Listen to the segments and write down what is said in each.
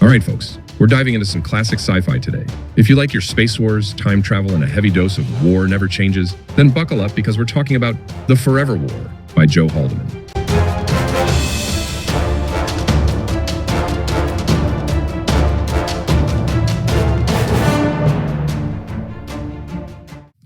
All right, folks, we're diving into some classic sci-fi today. If you like your space wars, time travel, and a heavy dose of war never changes, then buckle up because we're talking about The Forever War by Joe Haldeman.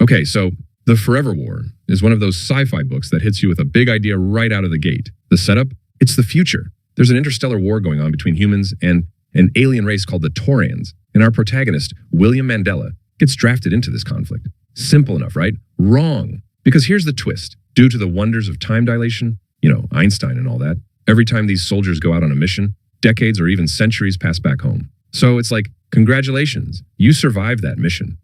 Okay, so The Forever War is one of those sci-fi books that hits you with a big idea right out of the gate. The setup? It's the future. There's an interstellar war going on between humans and an alien race called the Taurans, and our protagonist, William Mandela, gets drafted into this conflict. Simple enough, right? Wrong. Because here's the twist. Due to the wonders of time dilation, Einstein and all that, every time these soldiers go out on a mission, decades or even centuries pass back home. So it's like, congratulations, you survived that mission.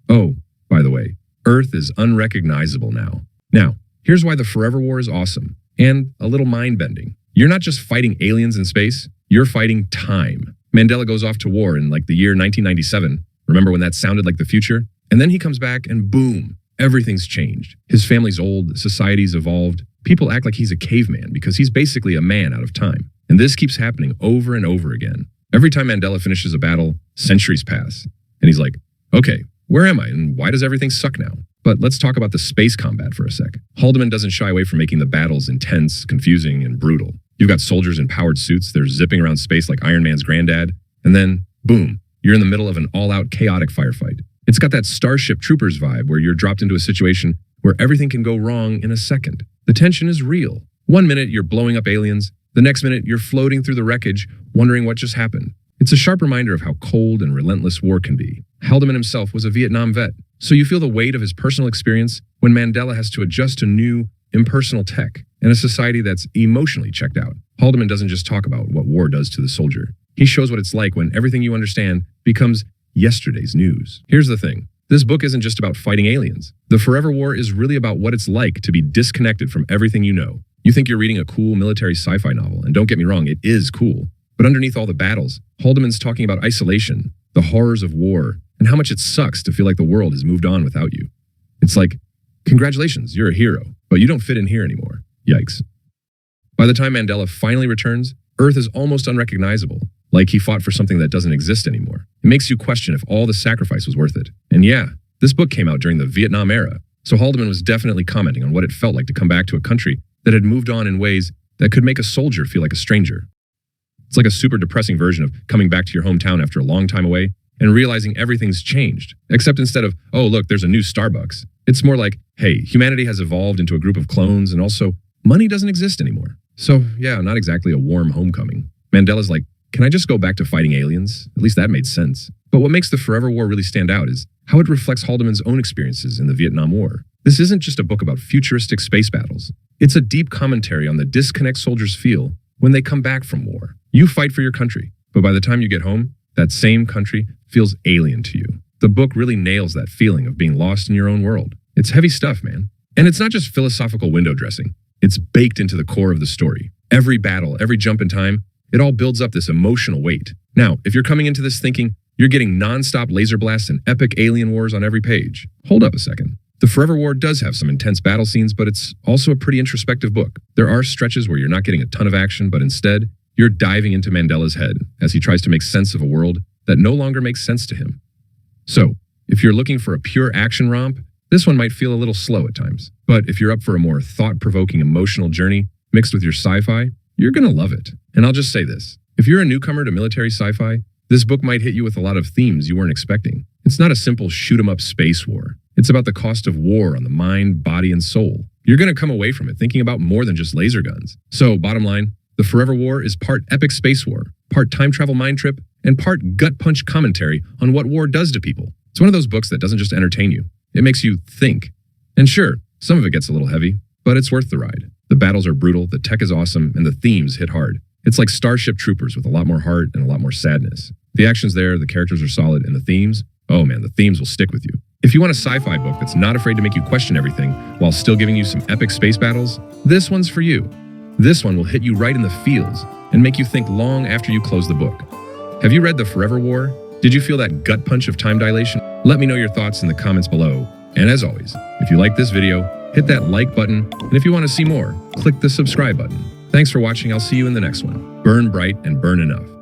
Oh, by the way, Earth is unrecognizable now. Now, here's why the Forever War is awesome and a little mind-bending. You're not just fighting aliens in space, you're fighting time. Mandela goes off to war in the year 1997. Remember when that sounded like the future? And then he comes back and boom, everything's changed. His family's old, society's evolved. People act like he's a caveman because he's basically a man out of time. And this keeps happening over and over again. Every time Mandela finishes a battle, centuries pass. And he's like, okay, where am I and why does everything suck now? But let's talk about the space combat for a sec. Haldeman doesn't shy away from making the battles intense, confusing, and brutal. You've got soldiers in powered suits, they're zipping around space like Iron Man's granddad, and then, boom, you're in the middle of an all-out chaotic firefight. It's got that Starship Troopers vibe where you're dropped into a situation where everything can go wrong in a second. The tension is real. One minute you're blowing up aliens, the next minute you're floating through the wreckage, wondering what just happened. It's a sharp reminder of how cold and relentless war can be. Haldeman himself was a Vietnam vet, so you feel the weight of his personal experience when Mandela has to adjust to new, impersonal tech and a society that's emotionally checked out. Haldeman doesn't just talk about what war does to the soldier. He shows what it's like when everything you understand becomes yesterday's news. Here's the thing. This book isn't just about fighting aliens. The Forever War is really about what it's like to be disconnected from everything you know. You think you're reading a cool military sci-fi novel, and don't get me wrong, it is cool. But underneath all the battles, Haldeman's talking about isolation, the horrors of war, and how much it sucks to feel like the world has moved on without you. It's like, congratulations, you're a hero, but you don't fit in here anymore. Yikes. By the time Mandela finally returns, Earth is almost unrecognizable, like he fought for something that doesn't exist anymore. It makes you question if all the sacrifice was worth it. And yeah, this book came out during the Vietnam era, so Haldeman was definitely commenting on what it felt like to come back to a country that had moved on in ways that could make a soldier feel like a stranger. It's like a super depressing version of coming back to your hometown after a long time away and realizing everything's changed. Except instead of, oh, look, there's a new Starbucks. It's more like, hey, humanity has evolved into a group of clones and also money doesn't exist anymore. So yeah, not exactly a warm homecoming. Mandela's like, can I just go back to fighting aliens? At least that made sense. But what makes the Forever War really stand out is how it reflects Haldeman's own experiences in the Vietnam War. This isn't just a book about futuristic space battles. It's a deep commentary on the disconnect soldiers feel when they come back from war. You fight for your country, but by the time you get home, that same country feels alien to you. The book really nails that feeling of being lost in your own world. It's heavy stuff, man. And it's not just philosophical window dressing. It's baked into the core of the story. Every battle, every jump in time, it all builds up this emotional weight. Now, if you're coming into this thinking you're getting non-stop laser blasts and epic alien wars on every page, hold up a second. The Forever War does have some intense battle scenes, but it's also a pretty introspective book. There are stretches where you're not getting a ton of action, but instead, you're diving into Mandela's head as he tries to make sense of a world that no longer makes sense to him. So, if you're looking for a pure action romp, this one might feel a little slow at times. But if you're up for a more thought-provoking emotional journey mixed with your sci-fi, you're gonna love it. And I'll just say this. If you're a newcomer to military sci-fi, this book might hit you with a lot of themes you weren't expecting. It's not a simple shoot-'em-up space war. It's about the cost of war on the mind, body, and soul. You're gonna come away from it thinking about more than just laser guns. So, bottom line, The Forever War is part epic space war, part time travel mind trip, and part gut-punch commentary on what war does to people. It's one of those books that doesn't just entertain you. It makes you think. And sure, some of it gets a little heavy, but it's worth the ride. The battles are brutal, the tech is awesome, and the themes hit hard. It's like Starship Troopers with a lot more heart and a lot more sadness. The action's there, the characters are solid, and the themes, oh man, the themes will stick with you. If you want a sci-fi book that's not afraid to make you question everything while still giving you some epic space battles, this one's for you. This one will hit you right in the feels and make you think long after you close the book. Have you read The Forever War? Did you feel that gut punch of time dilation? Let me know your thoughts in the comments below. And as always, if you like this video, hit that like button, and if you want to see more, click the subscribe button. Thanks for watching. I'll see you in the next one. Burn bright and burn enough.